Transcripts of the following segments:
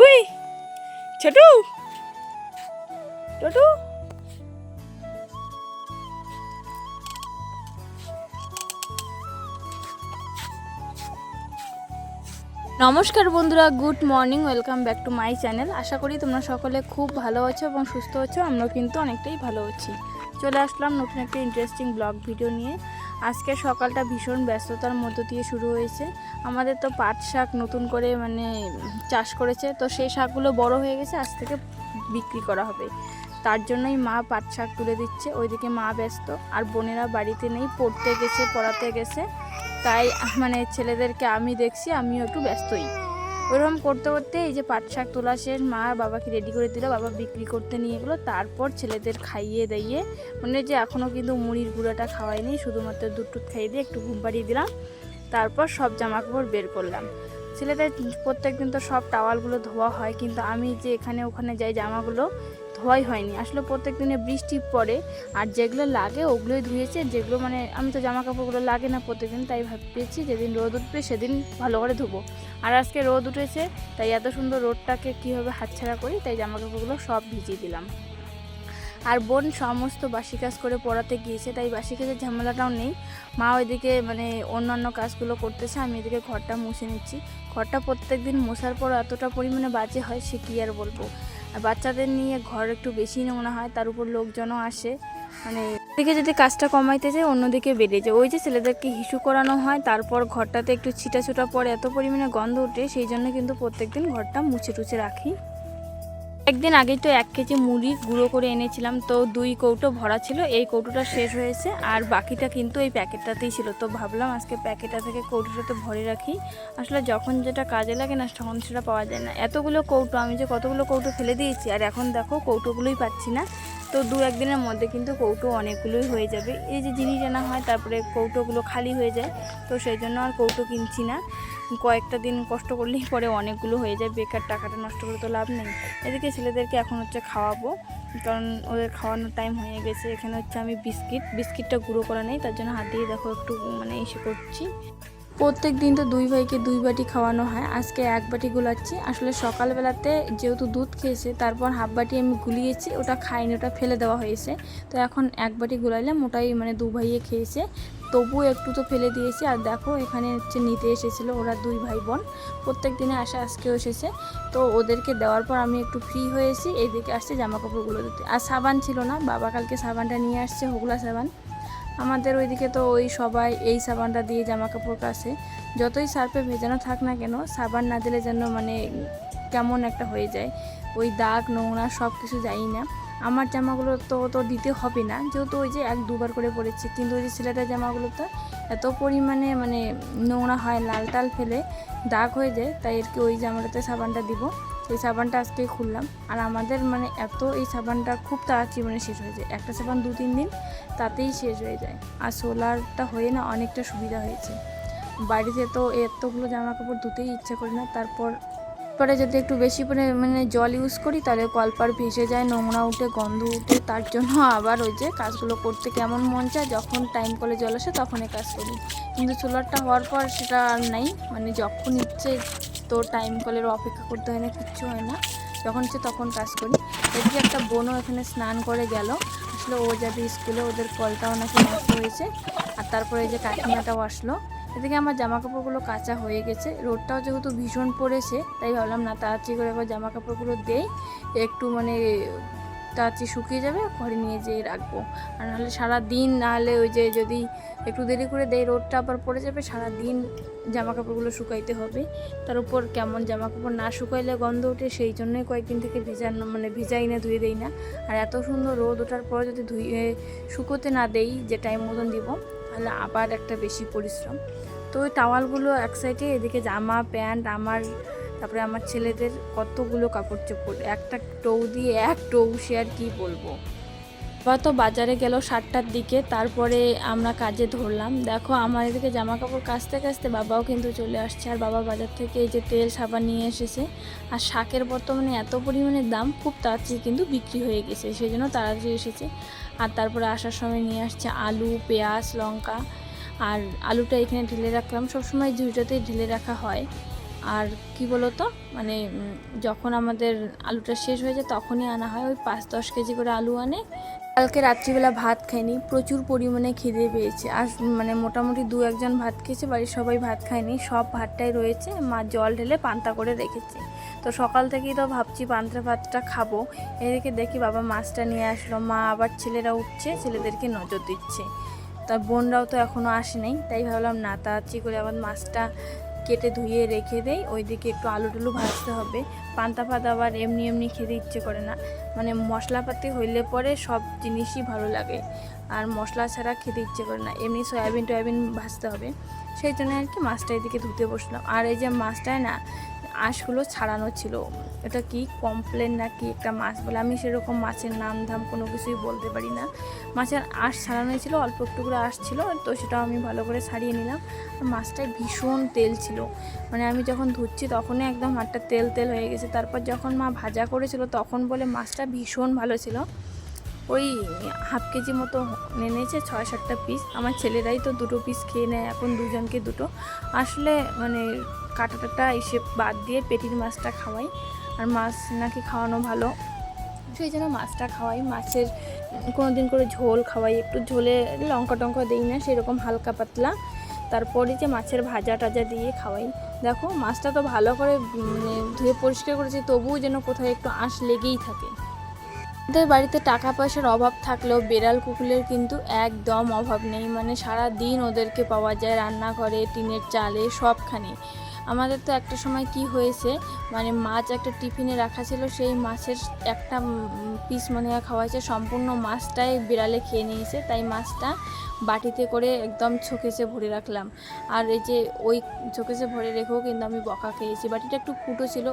We Chhotu ছোটু নমস্কার বন্ধুরা, good morning, welcome back to my channel. আশা করি তোমরা সকলে খুব ভালো আছো এবং সুস্থ আছো। আমরাও কিন্তু অনেকটাই ভালো আছি। চলে আসলাম নতুন একটা ইন্টারেস্টিং ব্লগ ভিডিও নিয়ে। আজকে সকালটা ভীষণ ব্যস্ততার মধ্য দিয়ে শুরু হয়েছে। আমাদের তো পাট শাক নতুন করে চাষ করেছে, তো সেই শাকগুলো বড় হয়ে গেছে, আজ থেকে বিক্রি করা হবে। তার জন্যই মা পাট শাক তুলে দিচ্ছে। ওইদিকে মা ব্যস্ত, আর বোনেরা বাড়িতে নেই, পড়তে গেছে, পড়াতে গেছে। তাই ছেলেদেরকে আমি দেখছি, আমিও একটু ব্যস্তই। ওরকম করতে করতে এই যে পাট শাক তোলা শেষ, মা বাবাকে রেডি করে দিল, বাবা বিক্রি করতে নিয়ে গেলো। তারপর ছেলেদের খাইয়ে দিয়ে যে এখনও কিন্তু মুড়ির গুঁড়াটা খাওয়াইনি, শুধুমাত্র দুধ খাইয়ে দিয়ে একটু ঘুম পাড়িয়ে দিলাম। তারপর সব জামা কাপড় বের করলাম। ছেলেদের প্রত্যেকদিন তো সব টাওয়ালগুলো ধোয়া হয়, কিন্তু আমি যে এখানে ওখানে যাই জামাগুলো ধোয়াই হয়নি। আসলে প্রত্যেক দিনে বৃষ্টি পড়ে, আর যেগুলো লাগে ওগুলোই ধুয়েছে। যেগুলো আমি তো জামা কাপড়গুলো লাগে না প্রত্যেকদিন, তাই ভাবছি যেদিন রোদ উঠবে সেদিন ভালো করে ধোবো। আর আজকে রোদ উঠেছে, তাই এত সুন্দর রোদটাকে কীভাবে হাতছাড়া করি, তাই জামা কাপড়গুলো সব ভিজিয়ে দিলাম। আর বোন সমস্ত বাসি কাজ করে পড়াতে গিয়েছে, তাই বাসি কাজের ঝামেলাটাও নেই। মা ওইদিকে অন্যান্য কাজগুলো করতেছে, আমি এদিকে ঘরটা মুছে নিচ্ছি। ঘরটা প্রত্যেক দিন মোছার পর এতটা পরিমাণে বাজে হয়, সে কী আর বলবো। আর বাচ্চাদের নিয়ে ঘর একটু বেশি নোংরা হয়, তার উপর লোকজনও আসে। এদিকে যদি কাজটা কমাইতে যায়, অন্যদিকে বেড়ে যায়। ওই যে ছেলেদেরকে হিসু করানো হয়, তারপর ঘরটাতে একটু ছিটা পরে এত পরিমাণে গন্ধ ওঠে, সেই জন্য কিন্তু প্রত্যেক দিন ঘরটা মুছে টুছে রাখি। একদিন আগেই তো 1 কেজি মুড়ি গুঁড়ো করে এনেছিলাম, তো 2 কৌটো ভরা ছিল। এই কৌটোটা শেষ হয়েছে, আর বাকিটা কিন্তু এই প্যাকেটটাতেই ছিল। তো ভাবলাম আজকে প্যাকেটটা থেকে কৌটোটাতে ভরে রাখি। আসলে যখন যেটা কাজে লাগে না, তখন সেটা পাওয়া যায় না। এতগুলো কৌটো, আমি যে কতগুলো কৌটো ফেলে দিয়েছি, আর এখন দেখো কৌটোগুলোই পাচ্ছি না। তো 2-1 দিনের মধ্যে কিন্তু কৌটো অনেকগুলোই হয়ে যাবে। এই যে জিনিস আনা হয়, তারপরে কৌটোগুলো খালি হয়ে যায়, তো সেই জন্য আর কৌটো কিনছি না। কয়েকটা দিন কষ্ট করলেই পরে অনেকগুলো হয়ে যায়, বেকার টাকাটা নষ্ট করে তো লাভ নেই। এদিকে ছেলেদেরকে এখন খাওয়াবো, কারণ ওদের খাওয়ানোর টাইম হয়ে গেছে। এখানে আমি বিস্কিটটা গুঁড়ো করা নেই, তার জন্য হাত দিয়ে দেখো একটু এসে করছি। প্রত্যেক দিন তো 2 ভাইকে 2 বাটি খাওয়ানো হয়, আজকে 1 বাটি গুলাচ্ছি। আসলে সকালবেলাতে যেহেতু দুধ খেয়েছে, তারপর হাফ বাটি আমি গুলিয়েছি, ওটা খাইনি, ওটা ফেলে দেওয়া হয়েছে। তো এখন 1 বাটি গুলাইলাম, ওটাই 2 ভাইয়ে খেয়েছে, তবু একটু তো ফেলে দিয়েছি। আর দেখো এখানে নিতে এসেছিলো ওরা 2 ভাই বোন, প্রত্যেক দিনে আসে, আজকেও এসেছে। তো ওদেরকে দেওয়ার পর আমি একটু ফ্রি হয়েছি, এইদিকে আসছে জামা কাপড়গুলো দিতে। আর সাবান ছিল না, বাবা কালকে সাবানটা নিয়ে আসছে, হোগলা সাবান। আমাদের ওইদিকে তো সবাই এই সাবানটা দিয়ে জামা কাপড় কাচে। যতই সার্ফে ভেজানো থাক না কেন, সাবান না দিলে যেন কেমন একটা হয়ে যায়, ওই দাগ নোংরা সব কিছু যাই না। আমার জামাগুলো তো দিতে হবে না, যেহেতু ওই যে 1-2 বার করে পরেছি। কিন্তু ওই যে ছেলেটার জামাগুলো তো এত পরিমাণে নোংরা হয়, লাল টাল ফেলে দাগ হয়ে যায়, তাই আর কি ওই জামাটাতে সাবানটা দিব। এই সাবানটা আজকেই খুললাম। আর আমাদের এত এই সাবানটা খুব তাড়াতাড়ি শেষ হয়ে যায়, একটা সাবান 2-3 দিন তাতেই শেষ হয়ে যায়। আর সোলারটা হয়ে না অনেকটা সুবিধা হয়েছে। বাড়িতে তো এতগুলো জামা কাপড় ধুতেই ইচ্ছা করে না, তারপরে যদি একটু বেশি করে জল ইউজ করি, তাহলে কলপার ভেসে যায়, নোংরা উঠে, গন্ধ উঠে। তার জন্য আবার ওই যে কাজগুলো করতে কেমন মন চায়, যখন টাইম কলে জল আসে তখনই কাজ করি। কিন্তু সোলারটা হওয়ার পর সেটা আর নাই, যখন ইচ্ছে তো টাইম কলের অপেক্ষা করতে হয় না, কিচ্ছু হয় না, যখন ইচ্ছে তখন কাজ করি। এদিকে একটা বোনও এখানে স্নান করে গেল, আসলে ও যাবে স্কুলে, ওদের কলটাও নাকি নষ্ট হয়েছে। আর তারপরে এই যে কাকিমাটাও আসলো। এদিকে আমার জামা কাপড়গুলো কাঁচা হয়ে গেছে, রোদটাও যেহেতু ভীষণ পড়েছে, তাই ভাবলাম না তাড়াতাড়ি করে একবার জামা কাপড়গুলো দেই, একটু তাড়াতাড়ি শুকিয়ে যাবে, ঘরে নিয়ে যেয়ে রাখবো। আর নাহলে সারাদিন, নাহলে ওই যে যদি একটু দেরি করে দেই, রোদটা আবার পড়ে যাবে, সারাদিন জামা কাপড়গুলো শুকাইতে হবে। তার উপর কেমন জামা কাপড় না শুকাইলে গন্ধ ওঠে, সেই জন্যই কয়েকদিন থেকে ভিজাই না, ধুয়ে দেই না। আর এত সুন্দর রোদ ওঠার পর যদি শুকোতে না দেই, যে টাইম মতন দিব, তাহলে আবার একটা বেশি পরিশ্রম। তো ওই টাওয়ালগুলো এক সাইডে, এদিকে জামা প্যান্ট আমার, তারপরে আমার ছেলেদের কতগুলো কাপড় চোপড়, একটা টৌ দিয়ে এক টৌ, সে আর কি বলবো। বাবা তো বাজারে গেল 7টার দিকে, তারপরে আমরা কাজে ধরলাম। দেখো আমার এদিকে জামা কাপড় কাচতে কাচতে বাবাও কিন্তু চলে আসছে। আর বাবা বাজার থেকে এই যে তেল সাবান নিয়ে এসেছে। আর শাকের বর্তমানে এত পরিমাণে দাম, খুব তাড়াতাড়ি কিন্তু বিক্রি হয়ে গেছে, সেই জন্য তাড়াতাড়ি এসেছে। আর তারপরে আসার সময় নিয়ে আসছে আলু, পেঁয়াজ, লঙ্কা। আর আলুটা এখানে ঢেলে রাখলাম, সবসময় ঝুড়িটাতেই ঢেলে রাখা হয়। আর কি বলো তো মানে যখন আমাদের আলুটা শেষ হয়ে যায় তখনই আনা হয়, ওই 5-10 কেজি করে আলু আনে। কালকে রাত্রিবেলা ভাত খাইনি, প্রচুর পরিমাণে খিদে পেয়েছে। আর মানে মোটামুটি 2-1 জন ভাত খেয়েছে, বাড়ির সবাই ভাত খায়নি, সব ভাতটাই রয়েছে। মা জল ঢেলে পান্তা করে রেখেছে। তো সকাল থেকেই তো ভাবছি পান্তা ভাতটা খাবো, এদিকে দেখি বাবা মাছটা নিয়ে আসলো। মা আবার ছেলেরা উঠছে, ছেলেদেরকে নজর দিচ্ছে। তার বোনরাও তো এখনও আসে নাই, তাই ভাবলাম না তাড়াতাড়ি করে আবার মাছটা কেটে ধুয়ে রেখে দেই, ওইদিকে একটু আলু টুলু ভাজতে হবে। পান্তা ভাত আবার এমনি এমনি খেতে ইচ্ছে করে না, মানে মশলাপাতি হইলে পরে সব জিনিসই ভালো লাগে, আর মশলা ছাড়া খেতে ইচ্ছে করে না। এমনি সয়াবিন টয়াবিন ভাজতে হবে, সেই জন্য আর কি মাছটা এদিকে ধুতে বসলাম। আর এই যে মাছটায় না আঁশগুলো ছাড়ানো ছিল, এটা কি কমপ্লেন না কি একটা মাছ বলে, আমি সেরকম মাছের নাম ধাম কোনো কিছুই বলতে পারি না। মাছের আঁশ ছাড়ানো ছিল, অল্প একটু করে আঁশ ছিল, তো সেটাও আমি ভালো করে ছাড়িয়ে নিলাম। আর মাছটায় ভীষণ তেল ছিল, মানে আমি যখন ধুচ্ছি তখনই একদম হাতটা তেল তেল হয়ে গেছে। তারপর যখন মা ভাজা করেছিল তখন বলে মাছটা ভীষণ ভালো ছিল। ওই হাফ কেজি মতো এনেছে, 6-7টা পিস। আমার ছেলেরাই তো 2 পিস খেয়ে নেয় এখন, 2জনকে 2। আসলে মানে কাটাটা এসে বাদ দিয়ে পেটির মাছটা খাওয়াই, আর মাছ নাকি খাওয়ানো ভালো, সেই জন্য মাছটা খাওয়াই। মাছের কোনো দিন করে ঝোল খাওয়াই, একটু ঝোলে লঙ্কা টঙ্কা দিই না, সেরকম হালকা পাতলা। তারপরে যে মাছের ভাজা টাজা দিয়ে খাওয়াই। দেখো মাছটা তো ভালো করে মানে ধুয়ে পরিষ্কার করেছি, তবুও যেন কোথাও একটু আঁশ লেগেই থাকে। আমাদের বাড়িতে টাকা পয়সার অভাব থাকলেও বেড়াল কুকুরের কিন্তু একদম অভাব নেই, মানে সারা দিন ওদেরকে পাওয়া যায় রান্নাঘরে, টিনের চালে, সবখানে। আমাদের তো একটা সময় কি হয়েছে, মানে মাছ একটা টিফিনে রাখা ছিল, সেই মাছের একটা পিস মনে হয় খাওয়াইছে, সম্পূর্ণ মাছটাই বিড়ালে খেয়ে নিয়েছে। তাই মাছটা বাটিতে করে একদম শোকেসে ভরে রাখলাম। আর এই যে ওই শোকেসে ভরে রেখেও কিন্তু আমি বকা খেয়েছি। বাটিটা একটু ফুটো ছিল,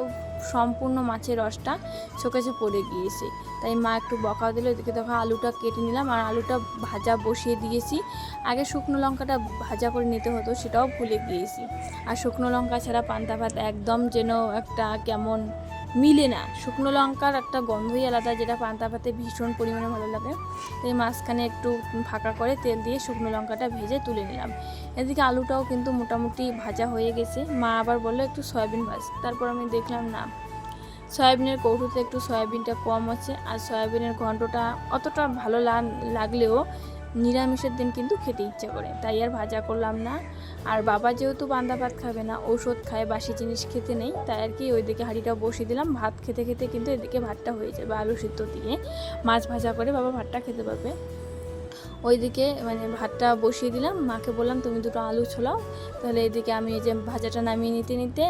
সম্পূর্ণ মাছের রসটা শোকেসে পড়ে গিয়েছে, তাই মা একটু বকা দিল। এদিকে দেখো আলুটা কেটে নিলাম, আর আলুটা ভাজা বসিয়ে দিয়েছি। আগে শুকনো লঙ্কাটা ভাজা করে নিতে হতো, সেটাও ভুলে গিয়েছি। আর শুকনো লঙ্কা ছাড়া পান্তা ভাত একদম যেন একটা কেমন মিলে না, শুকনো লঙ্কার একটা গন্ধই আলাদা, যেটা পান্তা ভাতে ভীষণ পরিমাণে ভালো লাগে। তাই মাঝখানে একটু ফাঁকা করে তেল দিয়ে শুকনো লঙ্কাটা ভেজে তুলে নিলাম। এদিকে আলুটাও কিন্তু মোটামুটি ভাজা হয়ে গেছে। মা আবার বললো একটু সয়াবিন ভাজ, তারপর আমি দেখলাম না, সয়াবিনের কৌটোতে একটু সয়াবিনটা কম আছে, আর সয়াবিনের ঘন্টটা অতটা ভালো লাগলেও নিরামিষের দিন কিন্তু খেতে ইচ্ছে করে, তাই আর ভাজা করলাম না। আর বাবা যেহেতু পান্তা ভাত খাবে না, ঔষধ খায়, বাসি জিনিস খেতে নেই, তাই আর কি ওইদিকে হাঁড়িটা বসিয়ে দিলাম। ভাত খেতে খেতে কিন্তু এদিকে ভাতটা হয়ে যাবে, আলু সিদ্ধ দিয়ে মাছ ভাজা করে বাবা ভাতটা খেতে পারবে। ওইদিকে মানে ভাতটা বসিয়ে দিলাম, মাকে বললাম তুমি 2টো আলু ছোলাও, তাহলে এদিকে আমি এই যে ভাজাটা নামিয়ে নিতে নিতে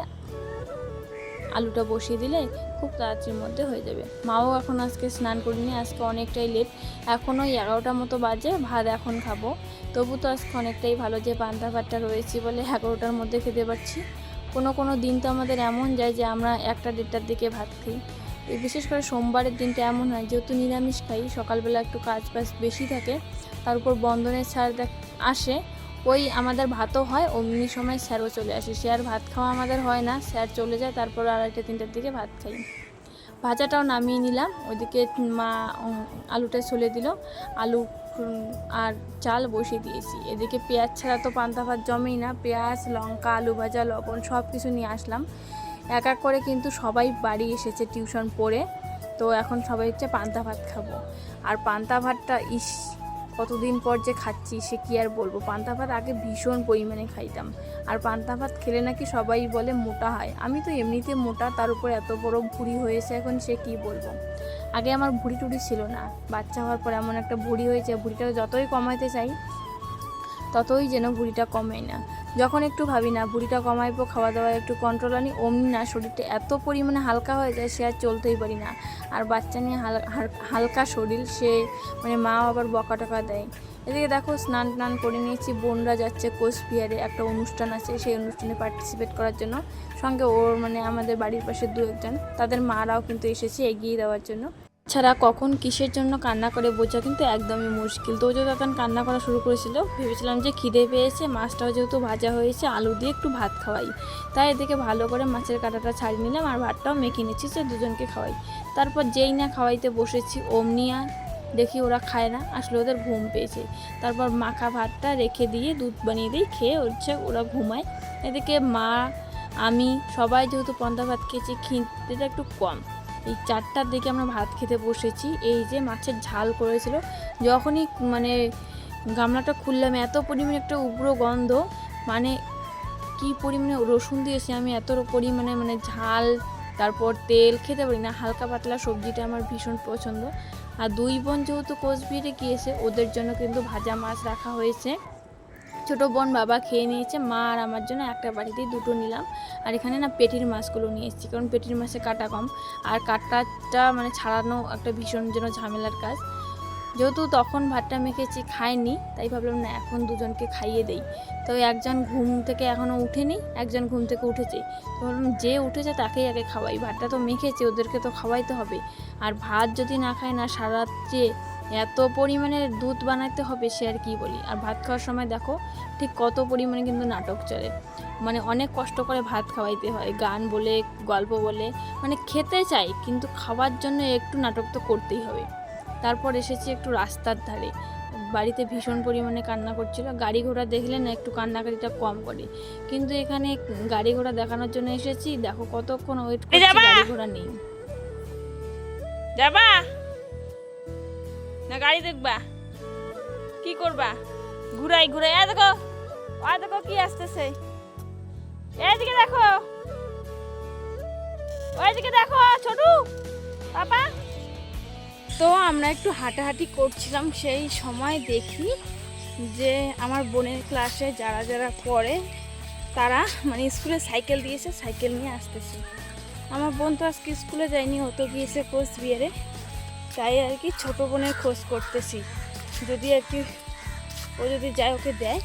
আলুটা বসিয়ে দিলে খুব তাড়াতাড়ির মধ্যে হয়ে যাবে। মাও এখন আজকে স্নান করিনি, আজকে অনেকটাই লেট, এখন ওই 11টার মতো বাজে, ভাত এখন খাবো। তবু তো আজকে অনেকটাই ভালো যে পান্তা ভাতটা রয়েছে বলে 11টার মধ্যে খেতে পারছি। কোনো দিন তো আমাদের এমন যায় যে আমরা 1টা-1:30টার দিকে ভাত খাই। বিশেষ করে সোমবারের দিনটা এমন হয়, যেহেতু নিরামিষ খাই, সকালবেলা একটু কাজ বাজ বেশি থাকে, তার উপর বন্ধনের স্যার আসে, ওই আমাদের ভাতও হয়, অমনি সময় স্যারও চলে আসে। সে আর ভাত খাওয়া আমাদের হয় না, স্যার চলে যায়, তারপর 2:30-3টার দিকে ভাত খাই। ভাজাটাও নামিয়ে নিলাম, ওইদিকে মা আলুটা ছলে দিল, আলু আর চাল বসিয়ে দিয়েছি। এদিকে পেঁয়াজ ছাড়া তো পান্তা ভাত জমেই না, পেঁয়াজ, লঙ্কা, আলু ভাজা, লবণ সব কিছু নিয়ে আসলাম। এক এক করে কিন্তু সবাই বাড়ি এসেছে টিউশন পড়ে, তো এখন সবাই হচ্ছে পান্তা ভাত খাবো। আর পান্তা ভাতটা কতদিন পর যে খাচ্ছি সে কি আর বলবো। পান্তা ভাত আগে ভীষণ পরিমাণে খাইতাম, আর পান্তা ভাত খেলে নাকি সবাই বলে মোটা হয়। আমি তো এমনিতে মোটা, তার উপর এত বড় ভুঁড়ি হয়েছে এখন, সে কি বলবো। আগে আমার ভুঁড়ি টুড়ি ছিল না, বাচ্চা হওয়ার পর এমন একটা ভুঁড়ি হয়েছে, ভুঁড়িটা যতই কমাইতে চাই ততই যেন ভুঁড়িটা কমে না। যখন একটু ভাবি না ভুঁড়িটা কমাইবো, খাওয়া দাওয়া একটু কন্ট্রোল আনি, অমনি না শরীরটা এত পরিমাণে হালকা হয়ে যায়, সে আর চলতেই পারি না। আর বাচ্চা নিয়ে হালকা শরীর, সে মানে মা আবার বকা টকা দেয়। এদিকে দেখো স্নান টান করে নিয়েছি, বোনরা যাচ্ছে কোচবিহারে, একটা অনুষ্ঠান আছে, সেই অনুষ্ঠানে পার্টিসিপেট করার জন্য। সঙ্গে ওর মানে আমাদের বাড়ির পাশে 2-1 জন, তাদের মারাও কিন্তু এসেছে এগিয়ে দেওয়ার জন্য। ছাড়া কখন কিসের জন্য কান্না করে বোঝা কিন্তু একদমই মুশকিল। তো যখন কান্না করা শুরু করেছিল, ভেবেছিলাম যে খিদে পেয়েছে, মাছটাও যেহেতু ভাজা হয়েছে, আলু দিয়ে একটু ভাত খাওয়াই, তাই এদিকে ভালো করে মাছের কাঁটাটা ছাড়িয়ে নিলাম, আর ভাতটাও মেখে নিচ্ছি যে 2জনকে খাওয়াই। তারপর যেই না খাওয়াইতে বসেছি অমনি আর দেখি ওরা খায় না, আসলে ওদের ঘুম পেয়েছে। তারপর মাখা ভাতটা রেখে দিয়ে দুধ বানিয়ে দিই, খেয়ে হচ্ছে ওরা ঘুমায়। এদিকে মা আমি সবাই যেহেতু পন্তা ভাত খেয়েছি, খিদেটা একটু কম। এই 4টার দিকে আমরা ভাত খেতে বসেছি। এই যে মাছের ঝাল করেছিল, যখনই মানে গামলাটা খুললাম এত পরিমাণে একটা উগ্র গন্ধ, মানে কি পরিমাণে রসুন দিয়েছি আমি, এত পরিমাণে মানে ঝাল, তারপর তেল খেতে পারি না। হালকা পাতলা সবজিটা আমার ভীষণ পছন্দ। আর 2 বোন যেহেতু কোচবিহারে গিয়েছে, ওদের জন্য কিন্তু ভাজা মাছ রাখা হয়েছে। ছোটো বোন বাবা খেয়ে নিয়েছে, মা আর আমার জন্য একটা বাড়িতেই 2টো নিলাম। আর এখানে না পেটির মাছগুলো নিয়ে এসেছি, কারণ পেটির মাছে কাটা কম, আর কাটাটা মানে ছাড়ানো একটা ভীষণ যেন ঝামেলার কাজ। যেহেতু তখন ভাতটা মেখেছি খায়নি, তাই ভাবলাম না এখন দুজনকে খাইয়ে দেই। তো একজন ঘুম থেকে এখনও উঠেনি, একজন ঘুম থেকে উঠেছে। তো ভাবলাম যে উঠেছে তাকেই আগে খাওয়াই, ভাতটা তো মেখেছি, ওদেরকে তো খাওয়াইতে হবে। আর ভাত যদি না খায় না, সারা রাত্রে এত পরিমাণে দুধ বানাতে হবে সে আর কি বলি। আর ভাত খাওয়ার সময় দেখো ঠিক কত পরিমাণে কিন্তু নাটক চলে, মানে অনেক কষ্ট করে ভাত খাওয়াইতে হয়, গান বলে গল্প বলে, মানে খেতে চাই কিন্তু খাওয়ার জন্য একটু নাটক তো করতেই হবে। তারপর এসেছি একটু রাস্তার ধারে, বাড়িতে ভীষণ পরিমাণে কান্না করছিল। গাড়ি ঘোড়া দেখলে না একটু কান্নাকাটিটা কম করে, কিন্তু এখানে গাড়ি ঘোড়া দেখানোর জন্য এসেছি। দেখো কতক্ষণ ওয়েট করছি, গাড়ি ঘোড়া নেই। যাবা না গাড়ি দেখবা, কি করবা? ঘুরাই ঘুরাই, দেখো দেখো কি আসতেছে, এইদিকে দেখো, ওইদিকে দেখো ছোটু পাপা। তো আমরা একটু হাঁটাহাঁটি করছিলাম, সেই সময় দেখি যে আমার বোনের ক্লাসে যারা যারা পড়ে তারা মানে স্কুলে সাইকেল দিয়েছে, সাইকেল নিয়ে আসতেছে। আমার বোন তো আজকে স্কুলে যায়নি, ও তো গিয়েছে কোচবিহারে, তাই আর কি ছোটো বোনের খোঁজ করতেছি, যদি আর কি ও যদি যায় ওকে দেয়।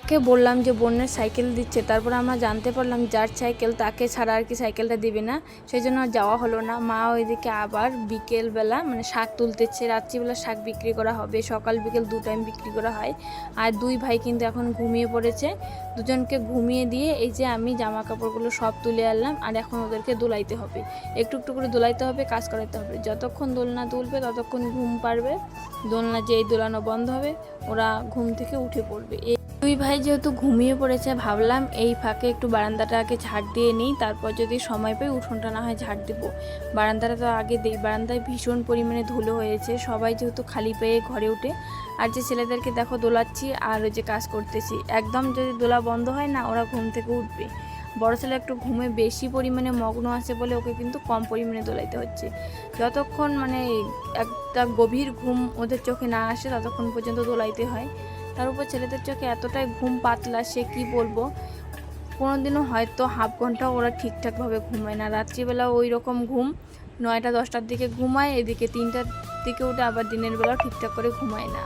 ওকে বললাম যে বোনের সাইকেল দিচ্ছে, তারপর আমরা জানতে পারলাম যার সাইকেল তাকে ছাড়া আর কি সাইকেলটা দিবে না, সেই জন্য যাওয়া হলো না। মা ওইদিকে আবার বিকেলবেলা মানে শাক তুলতেছে, রাত্রিবেলা শাক বিক্রি করা হবে, সকাল বিকেল 2 টাইম বিক্রি করা হয়। আর 2 ভাই কিন্তু এখন ঘুমিয়ে পড়েছে, দুজনকে ঘুমিয়ে দিয়ে এই যে আমি জামা কাপড়গুলো সব তুলে আনলাম। আর এখন ওদেরকে দোলাইতে হবে, একটু একটু করে দোলাইতে হবে, কাজ করাতে হবে। যতক্ষণ দোলনা তুলবে ততক্ষণ ঘুম পারবে, দোলনা যেই দোলানো বন্ধ হবে ওরা ঘুম থেকে উঠে পড়বে। 2 ভাই যেহেতু ঘুমিয়ে পড়েছে, ভাবলাম এই ফাঁকে একটু বারান্দাটাকে ঝাড় দিয়ে নিই, তারপর যদি সময় পাই উঠোনটা না হয় ঝাড় দেবো। বারান্দাটা তো আগে দিই, বারান্দায় ভীষণ পরিমাণে ধুলো হয়েছে, সবাই যেহেতু খালি পেয়ে ঘরে ওঠে। আর যে ছেলেদেরকে দেখো দোলাচ্ছি আর ওই যে কাজ করতেছি, একদম যদি দোলা বন্ধ হয় না ওরা ঘুম থেকে উঠবে। বড় ছেলে একটু ঘুমে বেশি পরিমাণে মগ্ন আছে বলে ওকে কিন্তু কম পরিমাণে দোলাইতে হচ্ছে। যতক্ষণ মানে একটা গভীর ঘুম ওদের চোখে না আসে ততক্ষণ পর্যন্ত দোলাইতে হয়। তার উপর ছেলেদের চোখে এতটাই ঘুম পাতলা, সে কি বলবো, কোনোদিনও হয়তো হাফ ঘন্টা ওরা ঠিকঠাকভাবে ঘুমায় না। রাত্রিবেলা ওই রকম ঘুম, 9টা 10টার দিকে ঘুমায়, এদিকে 3টার দিকে উঠে আবার দিনের বেলাও ঠিকঠাক করে ঘুমায় না।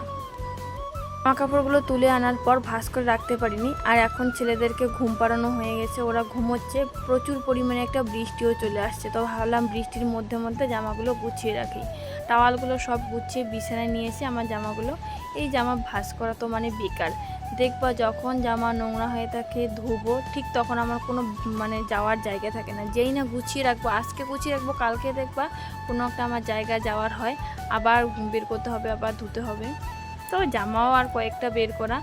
জামা কাপড়গুলো তুলে আনার পর ভাঁজ করে রাখতে পারিনি, আর এখন ছেলেদেরকে ঘুম পাড়ানো হয়ে গেছে, ওরা ঘুমোচ্ছে। প্রচুর পরিমাণে একটা বৃষ্টিও চলে আসছে, তো ভাবলাম বৃষ্টির মধ্যে মধ্যে জামাগুলো গুছিয়ে রাখি। টাওয়ালগুলো সব গুছিয়ে বিছানায় নিয়ে এসে আমার জামাগুলো, এই জামা ভাঁজ করা তো মানে বেকার। দেখবা যখন জামা নোংরা হয়ে থাকে ধুবো, ঠিক তখন আমার কোনো মানে যাওয়ার জায়গা থাকে না। যেই না গুছিয়ে রাখবো, আজকে গুছিয়ে রাখবো, কালকে দেখবা কোনো একটা আমার জায়গা যাওয়ার হয়, আবার বের করতে হবে, আবার ধুতে হবে। তো জামাও আর কয়েকটা বের করা।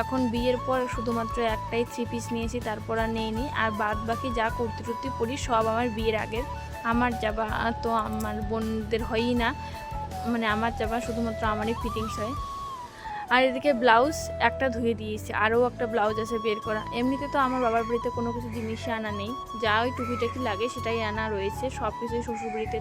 এখন বিয়ের পর শুধুমাত্র একটাই 3 পিস নিয়েছি, তারপর আর নেইনি। আর বাদ বাকি যা কুর্তি টুর্তি পরি সব আমার বিয়ের আগের। আমার জামা তো আমার বোনদের হয়ই না, মানে আমার জামা শুধুমাত্র আমারই ফিটিংস হয়। আর এদিকে ব্লাউজ একটা ধুয়ে দিয়েছি, আরও একটা ব্লাউজ আছে বের করা। এমনিতে তো আমার বাবার বাড়িতে কোনো কিছু জিনিসই আনা নেই, যা ওই টুকিটাকি লাগে সেটাই আনা রয়েছে, সব কিছুই শ্বশুরবাড়িতে।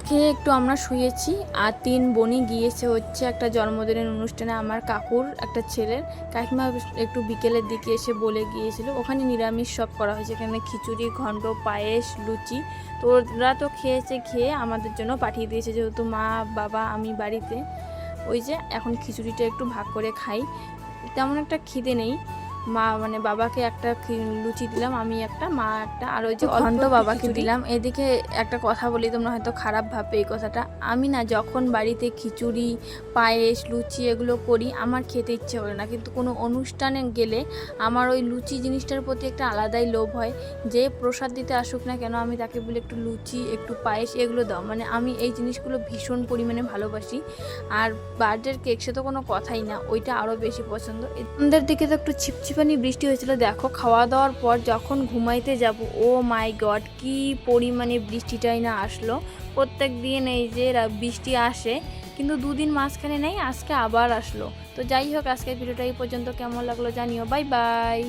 খেয়ে একটু আমরা শুয়েছি, আর 3 বোনই গিয়েছে হচ্ছে একটা জন্মদিনের অনুষ্ঠানে, আমার কাকুর একটা ছেলের। কাকিমা একটু বিকেলের দিকে এসে বলে গিয়েছিল, ওখানে নিরামিষ সব করা হয়েছে, এখানে খিচুড়ি, ঘন্ট, পায়েস, লুচি। তো ওরা তো খেয়েছে, খেয়ে আমাদের জন্য পাঠিয়ে দিয়েছে, যেহেতু মা বাবা আমি বাড়িতে। ওই যে এখন খিচুড়িটা একটু ভাগ করে খাই, তেমন একটা খিদে নেই। মা মানে বাবাকে একটা লুচি দিলাম, আমি একটা, মা একটা, আর ওই যে ঘন্ট বাবাকে দিলাম। এদিকে একটা কথা বলি, তোমরা হয়তো খারাপ ভাববে এই কথাটা, আমি না যখন বাড়িতে খিচুড়ি, পায়েস, লুচি এগুলো করি আমার খেতে ইচ্ছে করে না, কিন্তু কোনো অনুষ্ঠানে গেলে আমার ওই লুচি জিনিসটার প্রতি একটা আলাদাই লোভ হয়। যে প্রসাদ দিতে আসুক না কেন আমি তাকে বলি একটু লুচি, একটু পায়েস এগুলো দাও, মানে আমি এই জিনিসগুলো ভীষণ পরিমাণে ভালোবাসি। আর বার্থডের কেক সে তো কোনো কথাই না, ওইটা আরও বেশি পছন্দ। এদের দিকে তো একটু ছিপছিপ ঝিপঝিপানি বৃষ্টি হয়েছিল। দেখো খাওয়া দাওয়ার পর যখন ঘুমাইতে যাব, ও মাই গড কি পরিমাণে বৃষ্টিটাই না আসলো। প্রত্যেক দিন এই যে বৃষ্টি আসে, কিন্তু দুদিন মাঝখানে নেই, আজকে আবার আসলো। তো যাই হোক, আজকের ভিডিওটা এই পর্যন্ত। কেমন লাগলো জানিও। Bye bye.